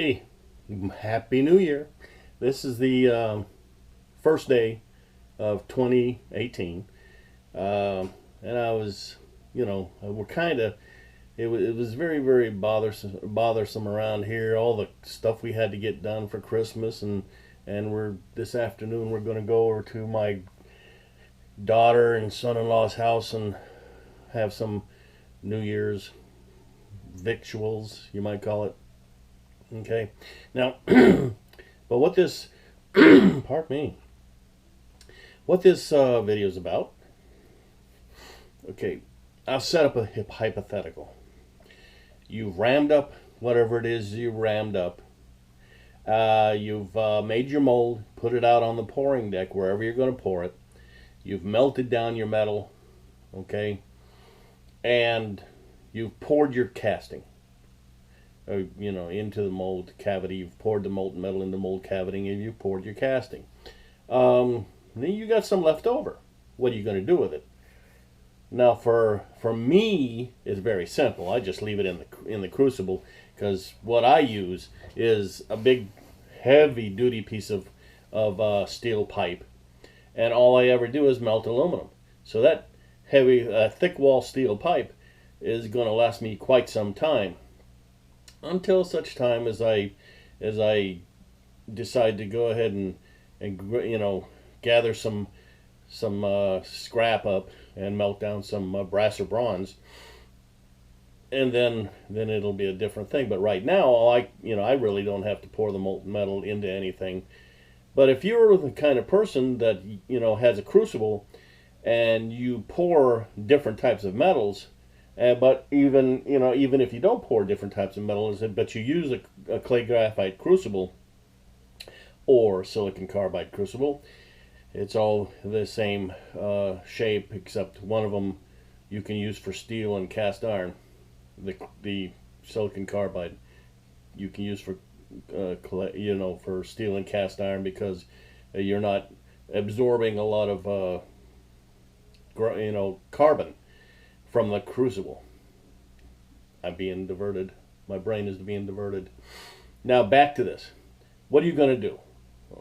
Hey, Happy New Year. This is the first day of 2018. And I was, we're kind of, it was very, very bothersome around here. All the stuff we had to get done for Christmas. And this afternoon, we're going to go over to my daughter and son-in-law's house and have some New Year's victuals, you might call it. Okay, now, but what this, pardon me, what this video is about, okay, I've set up a hypothetical. You've rammed up whatever it is you rammed up. You've made your mold, put it out on the pouring deck, wherever you're going to pour it. You've melted down your metal, okay, and you've poured your casting. Into the mold cavity. You've poured the molten metal in the mold cavity, and you've poured your casting. Then you got some left over. What are you going to do with it? Now, for me, it's very simple. I just leave it in the crucible, because what I use is a big, heavy-duty piece of steel pipe, and all I ever do is melt aluminum. So that heavy, thick wall steel pipe is going to last me quite some time, until such time as I decide to go ahead and gather some scrap up and melt down some brass or bronze, and then it'll be a different thing. But right now, I really don't have to pour the molten metal into anything. But if you're the kind of person that has a crucible and you pour different types of metals, but even if you don't pour different types of metals, but you use a clay graphite crucible or silicon carbide crucible, it's all the same shape, except one of them you can use for steel and cast iron. The silicon carbide you can use for clay, for steel and cast iron, because you're not absorbing a lot of carbon from the crucible. I'm being diverted. My brain is being diverted. Now back to this. What are you going to do?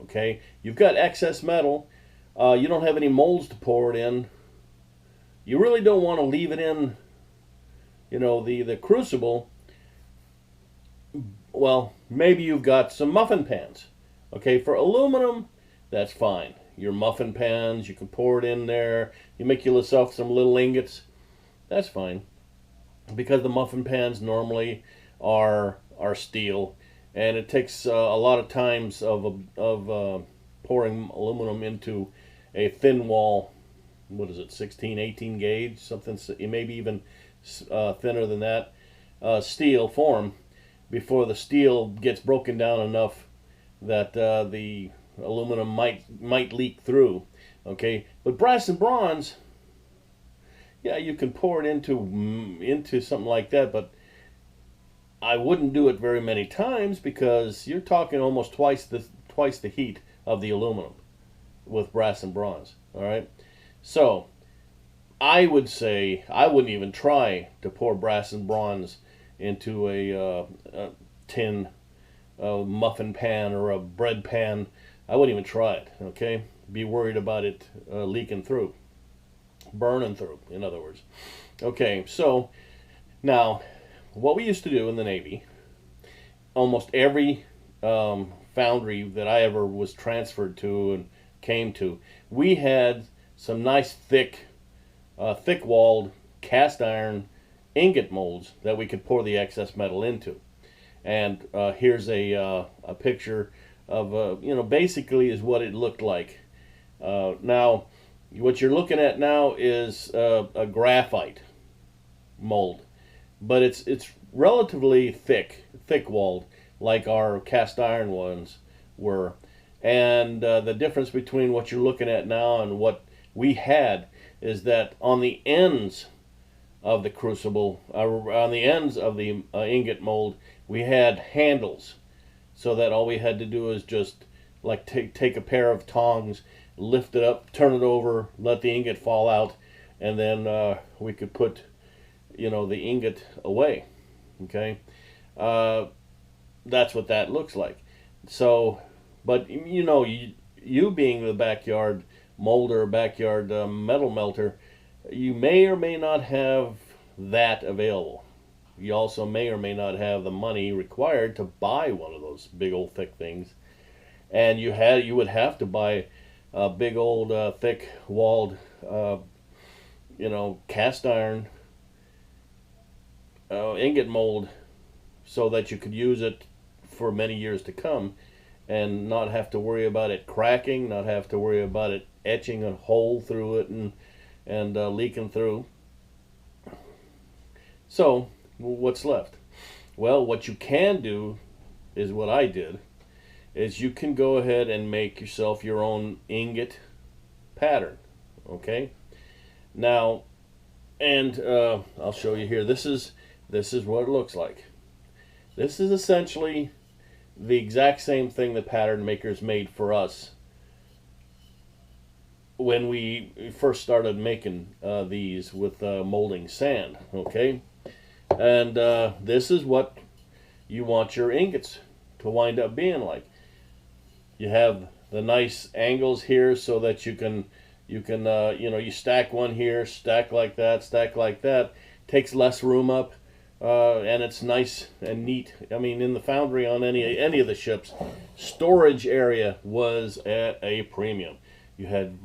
Okay, you've got excess metal. You don't have any molds to pour it in. You really don't want to leave it in, the crucible. Well, maybe you've got some muffin pans. Okay, for aluminum, that's fine. Your muffin pans, you can pour it in there. You make yourself some little ingots. That's fine, because the muffin pans normally are steel, and it takes a lot of times of pouring aluminum into a thin wall. What is it, 16, 18 gauge, something, maybe even thinner than that, steel form, before the steel gets broken down enough that the aluminum might leak through. Okay, but brass and bronze, yeah, you can pour it into something like that, but I wouldn't do it very many times, because you're talking almost twice the heat of the aluminum with brass and bronze. All right, so I would say I wouldn't even try to pour brass and bronze into a tin muffin pan or a bread pan. I wouldn't even try it. Okay, be worried about it leaking through. Burning through, in other words. Okay, so now what we used to do in the Navy, almost every foundry that I ever was transferred to and came to, we had some nice thick-walled cast iron ingot molds that we could pour the excess metal into. And here's a picture of basically is what it looked like. Now, what you're looking at now is a graphite mold, but it's relatively thick-walled, like our cast iron ones were. And the difference between what you're looking at now and what we had is that on the ends of the crucible, on the ends of the ingot mold, we had handles, so that all we had to do is just like take a pair of tongs, lift it up, turn it over, let the ingot fall out, and then we could put the ingot away. Okay, that's what that looks like. So, but you know, you being the backyard molder, backyard metal melter, you may or may not have that available. You also may or may not have the money required to buy one of those big old thick things, and you would have to buy a big old thick walled, cast iron ingot mold, so that you could use it for many years to come, and not have to worry about it cracking, not have to worry about it etching a hole through it and leaking through. So what's left? Well, what you can do is what I did, is you can go ahead and make yourself your own ingot pattern. Okay, now, and I'll show you here. This is what it looks like. This is essentially the exact same thing the pattern makers made for us when we first started making these with molding sand. Okay, and this is what you want your ingots to wind up being like. You have the nice angles here so that you can you stack one here, stack like that, takes less room up, and it's nice and neat. I mean, in the foundry on any of the ships, storage area was at a premium. You had,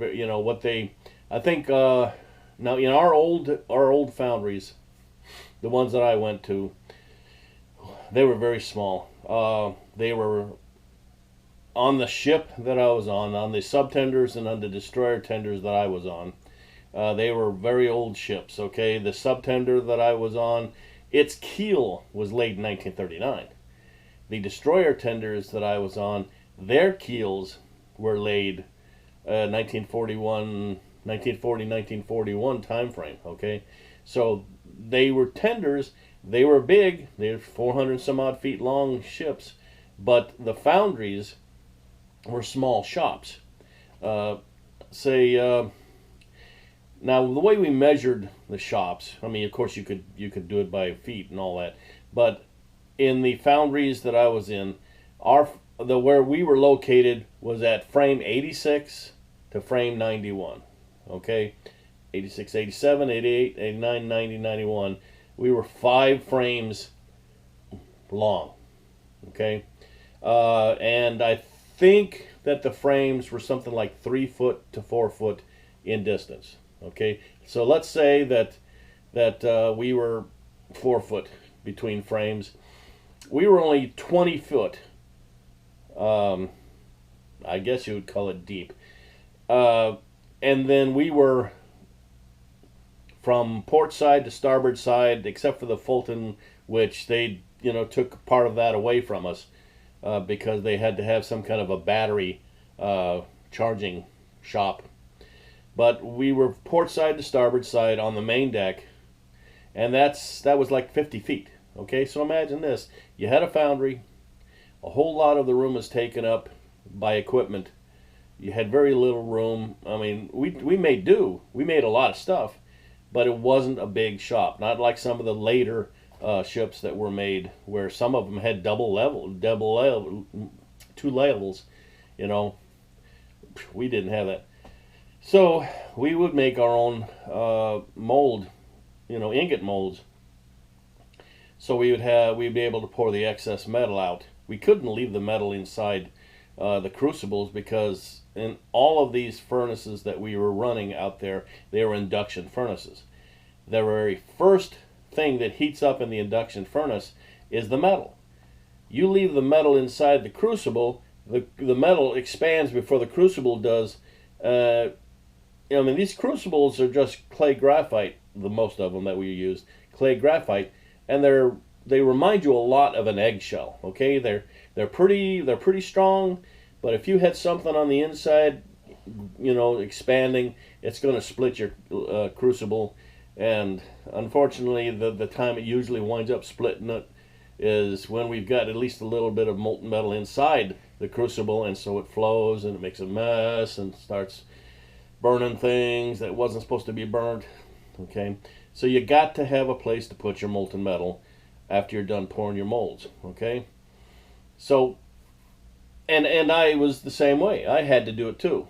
I think now in our old foundries, the ones that I went to, they were very small. They were on the ship that I was on the subtenders and on the destroyer tenders that I was on. They were very old ships. Okay, the subtender that I was on, its keel was laid in 1939. The destroyer tenders that I was on, their keels were laid 1940, 1941 time frame. Okay, so they were tenders. They were big. They were 400 some odd feet long ships, but the foundries were small shops. Now the way we measured the shops, I mean, of course you could do it by feet and all that, but in the foundries that I was in, where we were located was at frame 86 to frame 91. Okay, 86, 87, 88, 89, 90, 91. We were 5 frames long. Okay, and I think that the frames were something like 3 foot to 4 foot in distance. Okay, so let's say that we were 4 foot between frames. We were only 20 foot. I guess you would call it deep. And then we were from port side to starboard side, except for the Fulton, which they took part of that away from us because they had to have some kind of a battery charging shop. But we were port side to starboard side on the main deck, and that was like 50 feet. Okay, so imagine this: you had a foundry, a whole lot of the room was taken up by equipment. You had very little room. I mean, we made do. We made a lot of stuff, but it wasn't a big shop. Not like some of the later ships that were made, where some of them had double level, 2 levels. We didn't have that. So we would make our own mold, ingot molds. So we'd be able to pour the excess metal out. We couldn't leave the metal inside the crucibles because in all of these furnaces that we were running out there, they were induction furnaces. The very first thing that heats up in the induction furnace is the metal. You leave the metal inside the crucible, the metal expands before the crucible does. These crucibles are just clay graphite, the most of them that we used, clay graphite, and they remind you a lot of an eggshell. Okay, they're pretty strong, but if you had something on the inside, expanding, it's going to split your crucible. And unfortunately, the time it usually winds up splitting it is when we've got at least a little bit of molten metal inside the crucible, and so it flows and it makes a mess and starts burning things that wasn't supposed to be burnt. Okay, so you got to have a place to put your molten metal after you're done pouring your molds. Okay, So, and I was the same way. I had to do it too.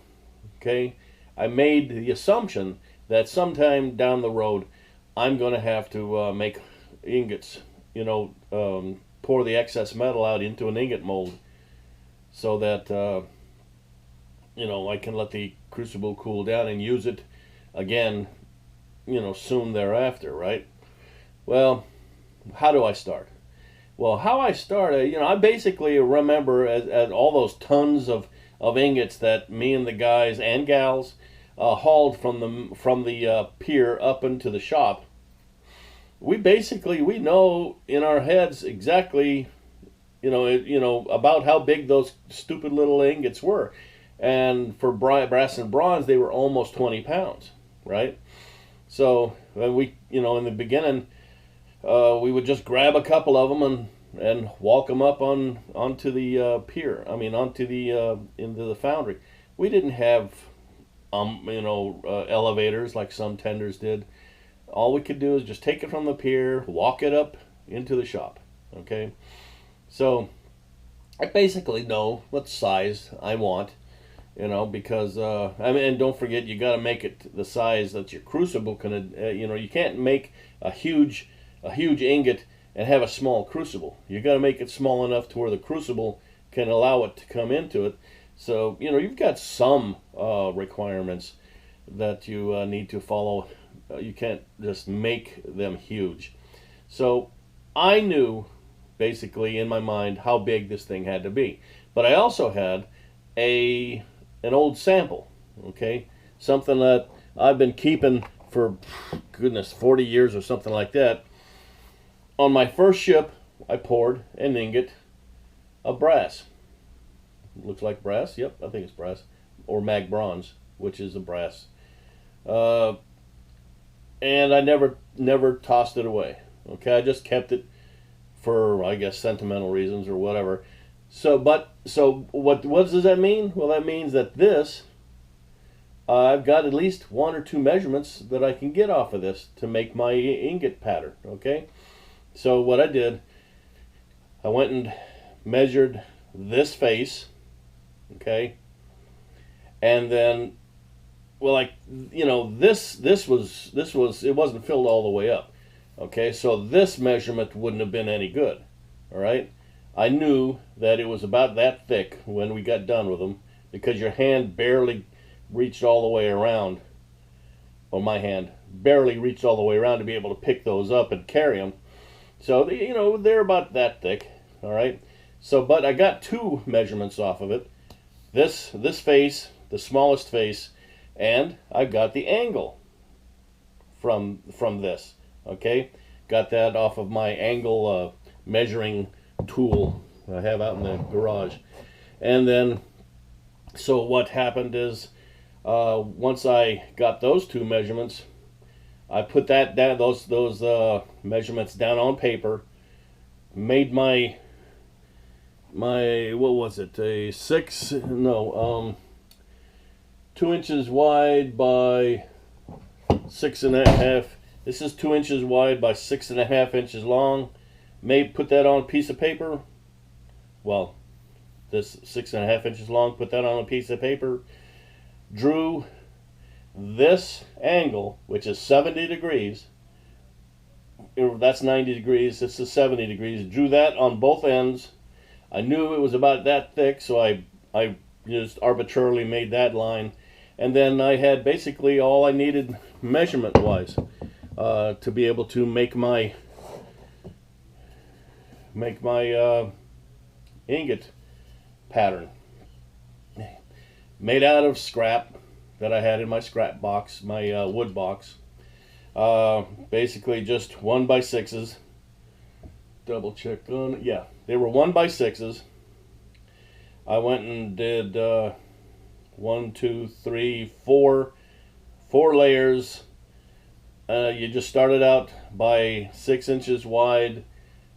Okay, I made the assumption that sometime down the road, I'm going to have to make ingots. Pour the excess metal out into an ingot mold so that I can let the crucible cool down and use it again, soon thereafter, right? Well, how do I start? Well, how I started, I basically remember as all those tons of ingots that me and the guys and gals hauled from the pier up into the shop. We know in our heads exactly, about how big those stupid little ingots were, and for brass and bronze they were almost 20 pounds, right? So we, in the beginning, we would just grab a couple of them and walk them up onto the pier. I mean, onto the into the foundry. We didn't have elevators like some tenders did. All we could do is just take it from the pier, walk it up into the shop. Okay, so I basically know what size I want. Because and don't forget, you got to make it the size that your crucible can. You can't make a huge ingot and have a small crucible. You got to make it small enough to where the crucible can allow it to come into it. So you've got some requirements that you need to follow. You can't just make them huge. So I knew basically in my mind how big this thing had to be, but I also had an old sample, okay? Something that I've been keeping for, goodness, 40 years or something like that. On my first ship, I poured an ingot of brass. Looks like brass. Yep, I think it's brass. Or mag bronze, which is a brass. And I never tossed it away. Okay, I just kept it for, I guess, sentimental reasons or whatever. So what does that mean? Well, that means that this, I've got at least one or two measurements that I can get off of this to make my ingot pattern. Okay, so what I did, I went and measured this face. Okay, and then, well, this was it wasn't filled all the way up. Okay, so this measurement wouldn't have been any good. All right. I knew that it was about that thick when we got done with them, because your hand barely reached all the way around, or my hand barely reached all the way around to be able to pick those up and carry them. So they're about that thick. All right. So, but I got two measurements off of it. This face, the smallest face, and I've got the angle from this. Okay, got that off of my angle measuring tool I have out in the garage. And then, so what happened is, once I got those two measurements, I put that down, those measurements down on paper, made my what was it, 2 inches wide by 6.5. This is 2 inches wide by 6.5 inches long. Put that on a piece of paper. Well, this 6.5 inches long, put that on a piece of paper. Drew this angle, which is 70 degrees. That's 90 degrees. This is 70 degrees. Drew that on both ends. I knew it was about that thick, so I just arbitrarily made that line. And then I had basically all I needed measurement-wise to be able to make my ingot pattern. Made out of scrap that I had in my scrap box, my wood box. Basically just 1x6s. Double check on, yeah, they were 1x6s. I went and did 1, 2, 3, 4 layers. You just started out by 6 inches wide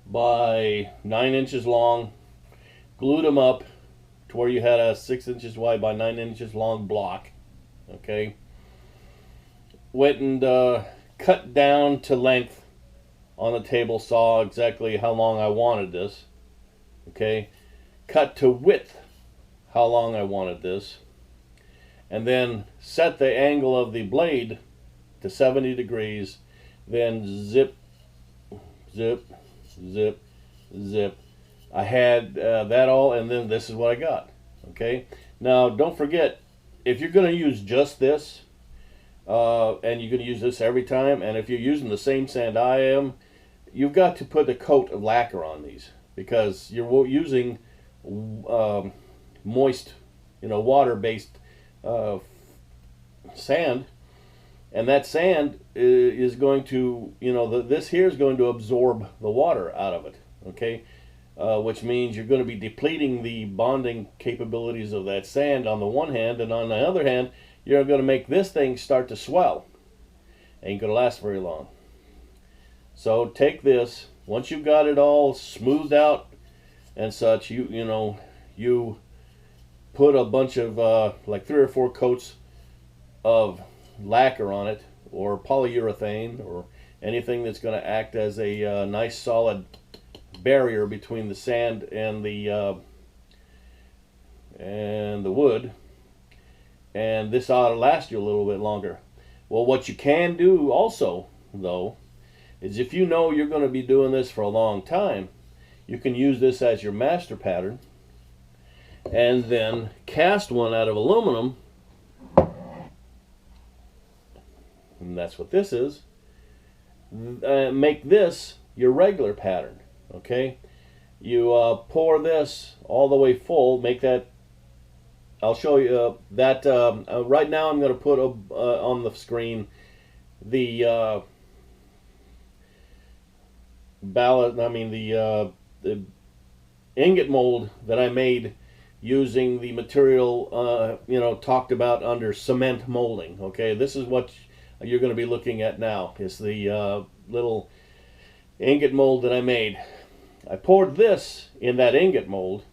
by 9 inches long, glued them up to where you had a 6 inches wide by 9 inches long block. Okay, went and cut down to length on the table saw exactly how long I wanted this. Okay, cut to width how long I wanted this, and then set the angle of the blade to 70 degrees, then zip, zip, zip, zip. I had that all, and then this is what I got. Okay, now don't forget, if you're going to use just this, and you're going to use this every time, and if you're using the same sand I am, you've got to put a coat of lacquer on these, because you're using moist, water-based sand, and that sand is going to, this here is going to absorb the water out of it, okay? Which means you're going to be depleting the bonding capabilities of that sand on the one hand, and on the other hand, you're going to make this thing start to swell. Ain't going to last very long. So take this, once you've got it all smoothed out and such, you put a bunch of like 3 or 4 coats of lacquer on it, or polyurethane, or anything that's going to act as a nice solid barrier between the sand and the wood, and this ought to last you a little bit longer. Well, what you can do also, though, is if you know you're going to be doing this for a long time, you can use this as your master pattern, and then cast one out of aluminum, and that's what this is. Make this your regular pattern. Okay, you pour this all the way full. Make that. I'll show you that. Right now, I'm going to put on the screen the the ingot mold that I made using the material talked about under cement molding. Okay, this is what you're going to be looking at now. Is the little ingot mold that I made. I poured this in that ingot mold,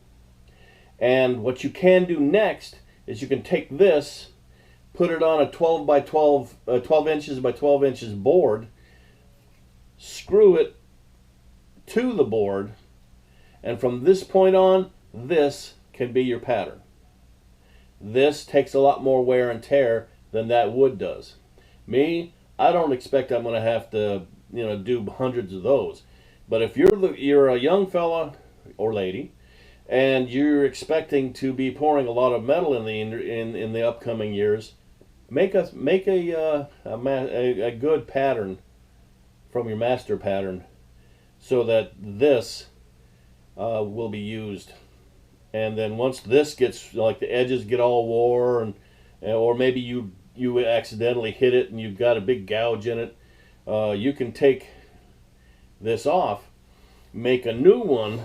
and what you can do next is you can take this, put it on a 12 inches by 12 inches board, screw it to the board, and from this point on, this can be your pattern. This takes a lot more wear and tear than that wood does. Me, I don't expect I'm going to have to do hundreds of those. But if you're a young fella or lady, and you're expecting to be pouring a lot of metal in the upcoming years, make a good pattern from your master pattern, so that this will be used. And then once this gets, like, the edges get all wore, or maybe you accidentally hit it and you've got a big gouge in it, you can take this off, make a new one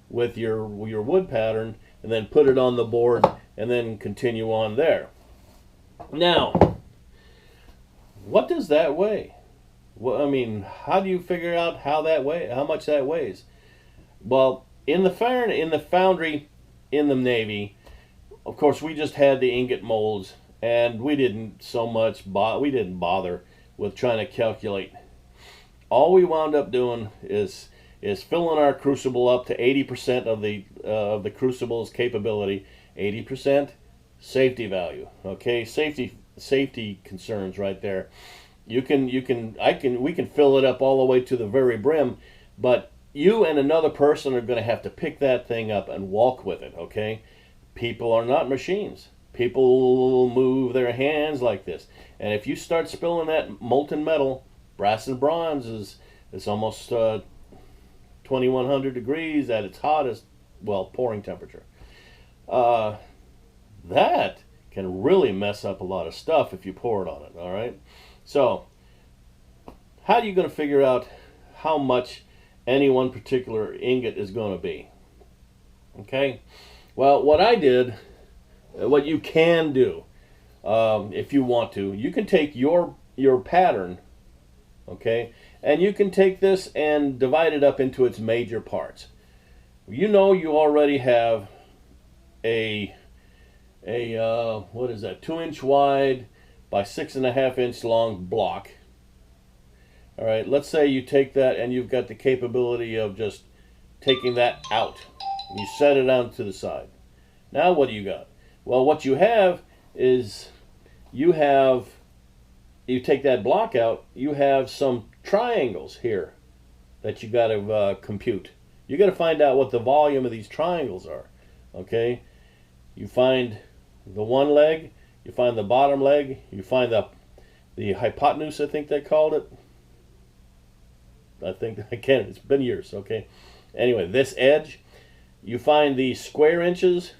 with your wood pattern, and then put it on the board, and then continue on there. Now, what does that weigh? Well, I mean, how do you figure out how much that weighs? Well, in the foundry in the Navy, of course, we just had the ingot molds, and we didn't bother with trying to calculate. All we wound up doing is filling our crucible up to 80% of the crucible's capability. 80% safety value. Okay, safety concerns right there. We can fill it up all the way to the very brim, but you and another person are going to have to pick that thing up and walk with it. Okay, people are not machines. People move their hands like this, and if you start spilling that molten metal, brass and bronze is almost 2100 degrees at its hottest, pouring temperature. That can really mess up a lot of stuff if you pour it on it. All right. So, how are you going to figure out how much any one particular ingot is going to be? Okay. Well, what I did, what you can do, if you want to, you can take your pattern, okay, and you can take this and divide it up into its major parts. You already have a what is that, 2-inch wide by 6.5-inch long block. All right, let's say you take that and you've got the capability of just taking that out You set it down to the side. Now what do you got? Well, what you have is you take that block out, you have some triangles here that you got to compute. You got to find out what the volume of these triangles are. Okay? You find the one leg, you find the bottom leg, you find the hypotenuse, I think they called it. I think I can't. It's been years. Okay. Anyway, this edge, you find the square inches.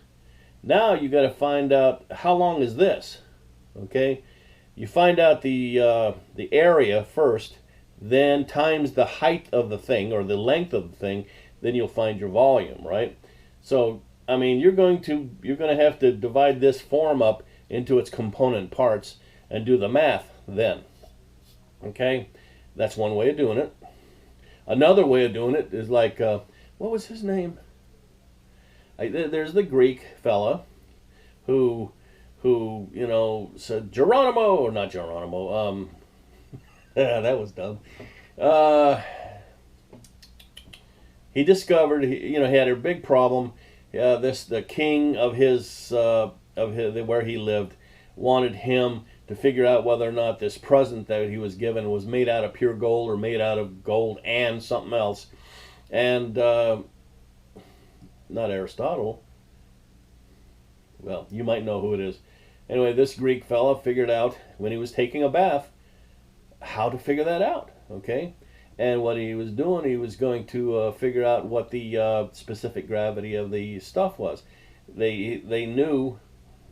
Now you got to find out how long is this. Okay. You find out the area first, then times the height of the thing or the length of the thing. Then you'll find your volume, right? So I mean, you're going to have to divide this form up into its component parts and do the math then. Okay, that's one way of doing it. Another way of doing it is like, what was his name? There's the Greek fella who said Geronimo, or not Geronimo. That was dumb. He discovered he had a big problem. The king of where he lived wanted him to figure out whether or not this present that he was given was made out of pure gold or made out of gold and something else. And not Aristotle. Well, you might know who it is. Anyway, this Greek fella figured out when he was taking a bath how to figure that out. Okay? And what he was doing, he was going to figure out what the specific gravity of the stuff was. They knew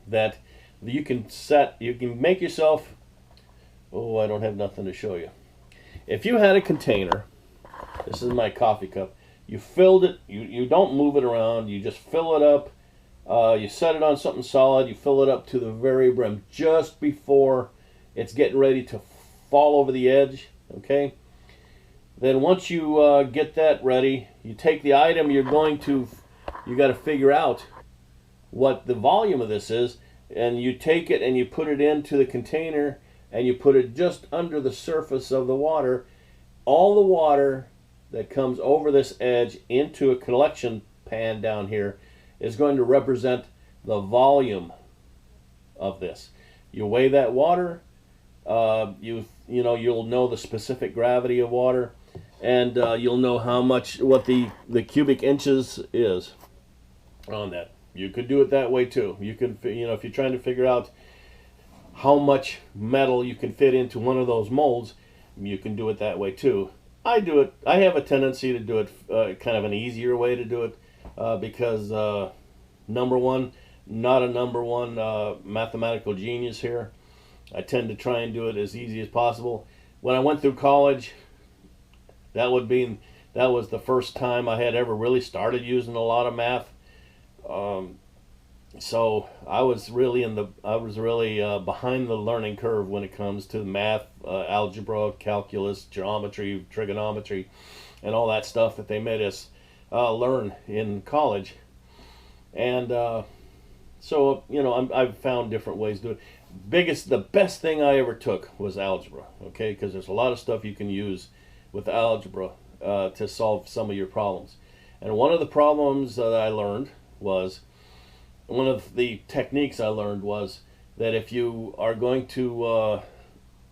that you can make yourself. Oh, I don't have nothing to show you. If you had a container, this is my coffee cup. You filled it. You don't move it around. You just fill it up. You set it on something solid. You fill it up to the very brim, just before it's getting ready to fall over the edge. Okay. Then once you get that ready, you take the item you got to figure out what the volume of this is, and you take it and you put it into the container and you put it just under the surface of the water. All the water that comes over this edge into a collection pan down here is going to represent the volume of this. You weigh that water, you'll know the specific gravity of water. And you'll know what the cubic inches is on that. You could do it that way too. You could, if you're trying to figure out how much metal you can fit into one of those molds, you can do it that way too. I do it. I have a tendency to do it kind of an easier way to do it because number one, not a number one mathematical genius here. I tend to try and do it as easy as possible. When I went through college, that was the first time I had ever really started using a lot of math. So I was really behind the learning curve when it comes to math, algebra, calculus, geometry, trigonometry, and all that stuff that they made us learn in college. And so I've found different ways to do it. The best thing I ever took was algebra. Okay, because there's a lot of stuff you can use with algebra to solve some of your problems. And one of the problems that I learned was, one of the techniques I learned was that if you are going to,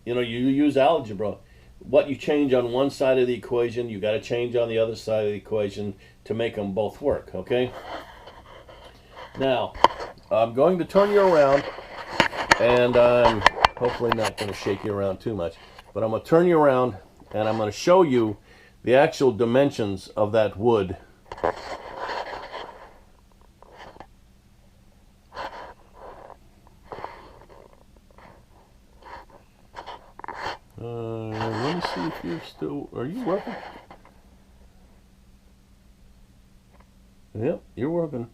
you use algebra, what you change on one side of the equation, you got to change on the other side of the equation to make them both work, okay? Now, I'm going to turn you around, and I'm hopefully not going to shake you around too much, but I'm going to turn you around and I'm going to show you the actual dimensions of that wood. Let me see if you're still... Are you working? Yep, you're working.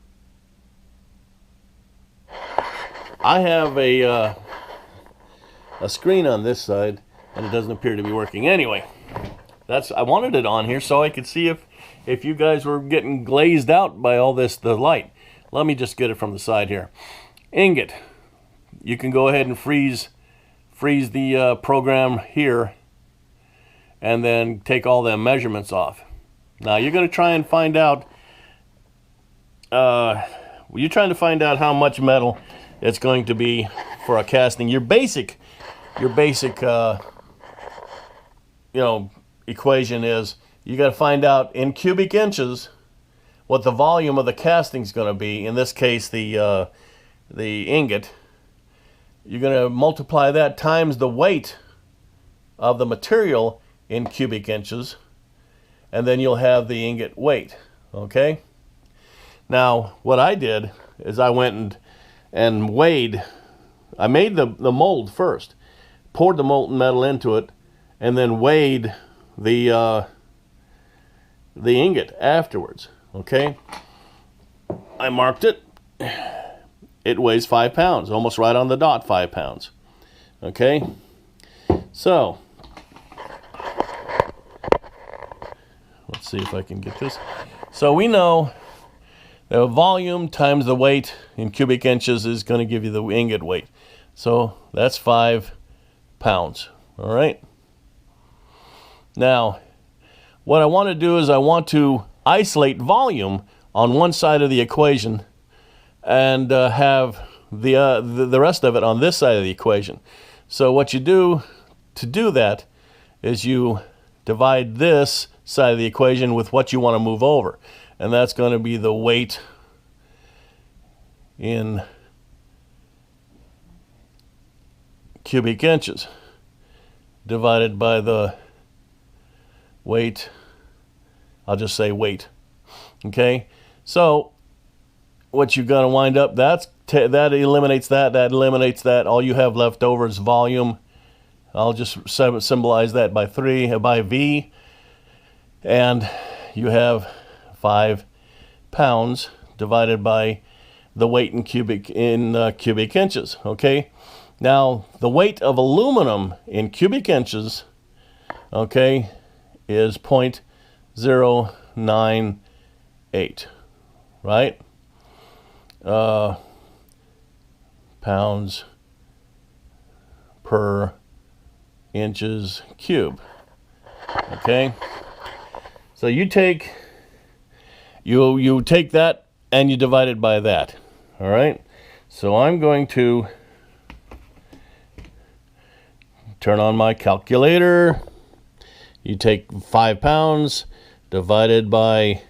I have a screen on this side, and it doesn't appear to be working. Anyway, I wanted it on here so I could see if you guys were getting glazed out by all the light. Let me just get it from the side here. Ingot. You can go ahead and freeze the program here, and then take all the measurements off. Now you're going to try and find out you're trying to find out how much metal it's going to be for a casting. Your basic equation is you got to find out in cubic inches what the volume of the casting is going to be. In this case, the ingot. You're going to multiply that times the weight of the material in cubic inches, and then you'll have the ingot weight. Okay? Now, what I did is I went and weighed. I made the mold first, poured the molten metal into it, and then weighed the ingot afterwards. Okay? I marked it. It weighs 5 pounds, almost right on the dot, 5 pounds. Okay? So, let's see if I can get this. So we know the volume times the weight in cubic inches is going to give you the ingot weight. So that's 5 pounds. All right? Now, what I want to do is I want to isolate volume on one side of the equation and have the rest of it on this side of the equation. So what you do to do that is you divide this side of the equation with what you want to move over. And that's going to be the weight in cubic inches divided by the weight. I'll just say weight. Okay? So what you're going to wind up, that eliminates that eliminates that. All you have left over is volume. I'll just symbolize that by V, and you have 5 pounds divided by the weight in cubic inches. Okay, now the weight of aluminum in cubic inches, okay, is 0.098, right? Pounds per inches cube. Okay, so you take that and you divide it by that. All right, so I'm going to turn on my calculator. You take 5 pounds divided by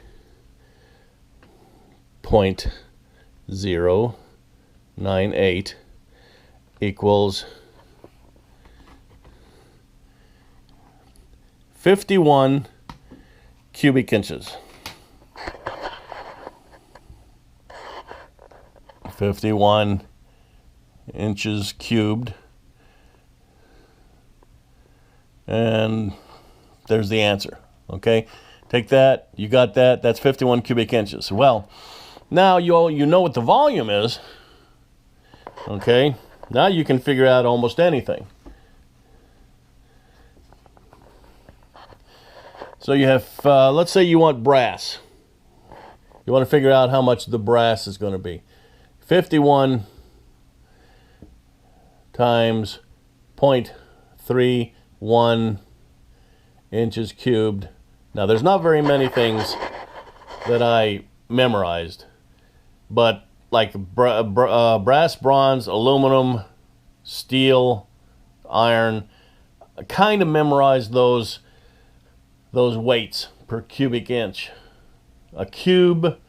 0.098 equals 51 cubic inches. 51 inches cubed. And there's the answer. Okay? Take that, you got that, that's 51 cubic inches. Well, now you know what the volume is. Okay? Now you can figure out almost anything. So you have, let's say you want brass. You want to figure out how much the brass is going to be. 51 times 0.31 inches cubed. Now, there's not very many things that I memorized, but like brass, bronze, aluminum, steel, iron, I kind of memorized those weights per cubic inch. A cube,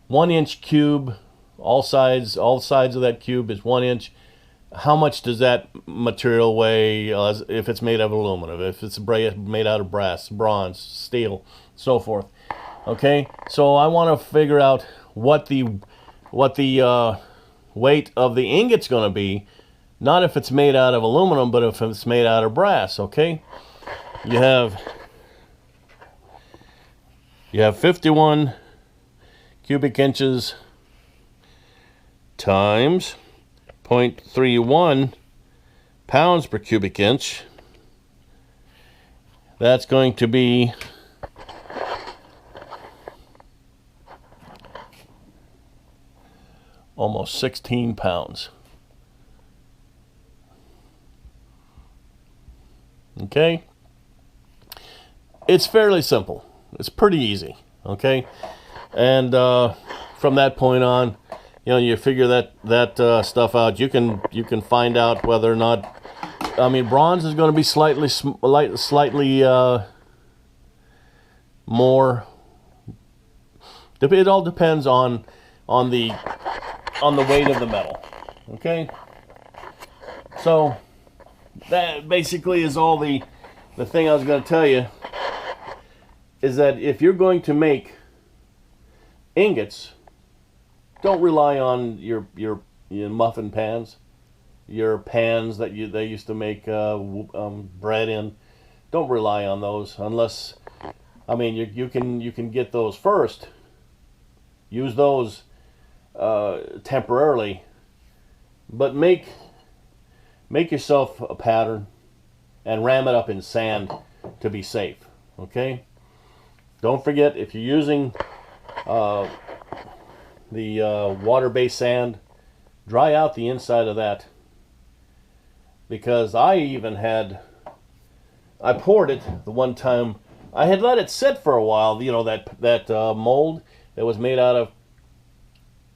1 inch cube, all sides of that cube is 1 inch. How much does that material weigh if it's made of aluminum, if it's made out of brass, bronze, steel, so forth? Okay, so I want to figure out what the weight of the ingot's going to be, not if it's made out of aluminum, but if it's made out of brass. Okay, you have 51 cubic inches times 0.31 pounds per cubic inch. That's going to be almost 16 pounds. Okay? It's fairly simple. It's pretty easy. Okay? And from that point on, you figure that stuff out. You can find out whether or not. I mean, bronze is going to be slightly more. It all depends on the weight of the metal. Okay. So that basically is all the thing I was going to tell you. Is that if you're going to make ingots, don't rely on your muffin pans, your pans that they used to make bread in. Don't rely on those unless, I mean, you can get those first. Use those temporarily, but make yourself a pattern and ram it up in sand to be safe. Okay. Don't forget, if you're using the water-based sand, dry out the inside of that, because I poured it the one time. I had let it sit for a while. That mold that was made out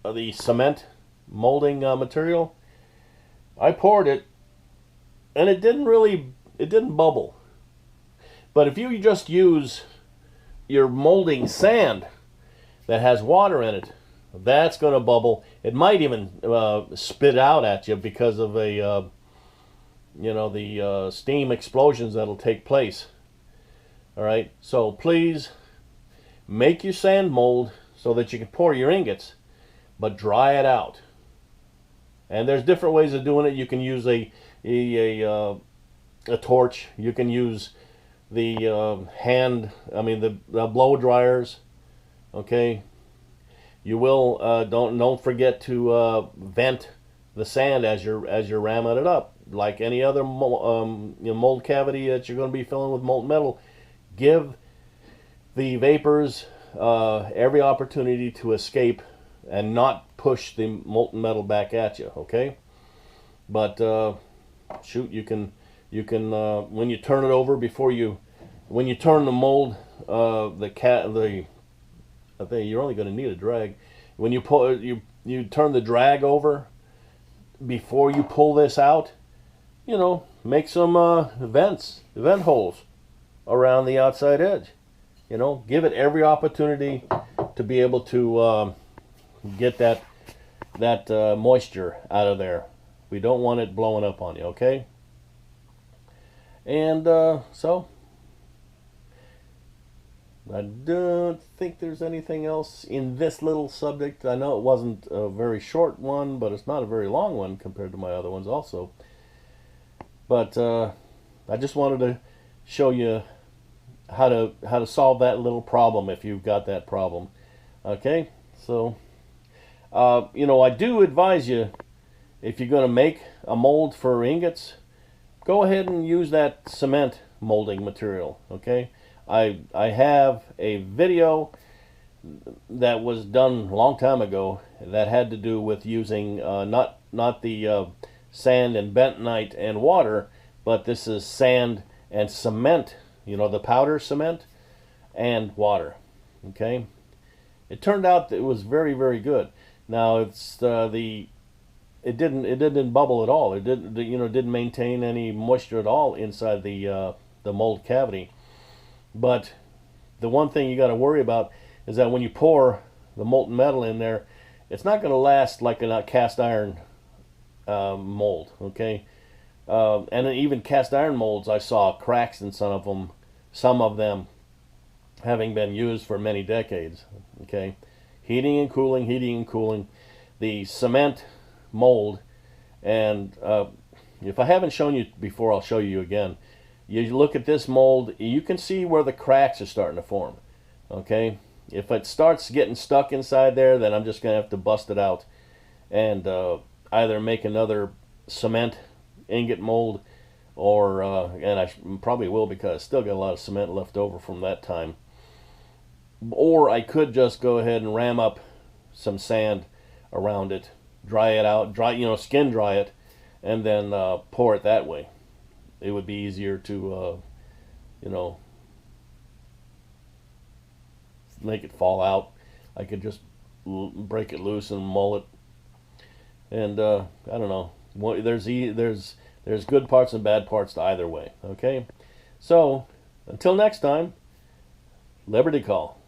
of the cement molding material. I poured it, and it didn't bubble. But if you just use your molding sand that has water in it, that's going to bubble. It might even spit out at you because of the steam explosions that'll take place. All right, so please make your sand mold so that you can pour your ingots, but dry it out. And there's different ways of doing it. You can use a torch. You can use the the blow dryers. Okay. You will don't forget to vent the sand as you're ramming it up, like any other mold cavity that you're going to be filling with molten metal. Give the vapors every opportunity to escape and not push the molten metal back at you. Okay. But shoot, you can when you turn it over when you turn the mold, you're only going to need a drag. When you turn the drag over before you pull this out, make some vent holes around the outside edge. Give it every opportunity to be able to get that moisture out of there. We don't want it blowing up on you, okay? And so I don't think there's anything else in this little subject. I know it wasn't a very short one, but it's not a very long one compared to my other ones also. But I just wanted to show you how to solve that little problem if you've got that problem. Okay, so I do advise you, if you're going to make a mold for ingots, go ahead and use that cement molding material. Okay. I have a video that was done a long time ago that had to do with using not the sand and bentonite and water, but this is sand and cement, the powder cement and water. Okay, it turned out that it was very, very good. Now it didn't bubble at all. It didn't maintain any moisture at all inside the mold cavity. But the one thing you got to worry about is that when you pour the molten metal in there, it's not going to last like a cast iron mold. Okay, and even cast iron molds, I saw cracks in some of them having been used for many decades. Okay, heating and cooling. The cement mold, and if I haven't shown you before, I'll show you again. You look at this mold, you can see where the cracks are starting to form. Okay, if it starts getting stuck inside there, then I'm just going to have to bust it out and either make another cement ingot mold, or and I probably will, because I still got a lot of cement left over from that time. Or I could just go ahead and ram up some sand around it, dry it out, skin dry it, and then pour it that way. It would be easier to, make it fall out. I could just break it loose and mull it. And I don't know. There's good parts and bad parts to either way. Okay, so until next time, Liberty Call.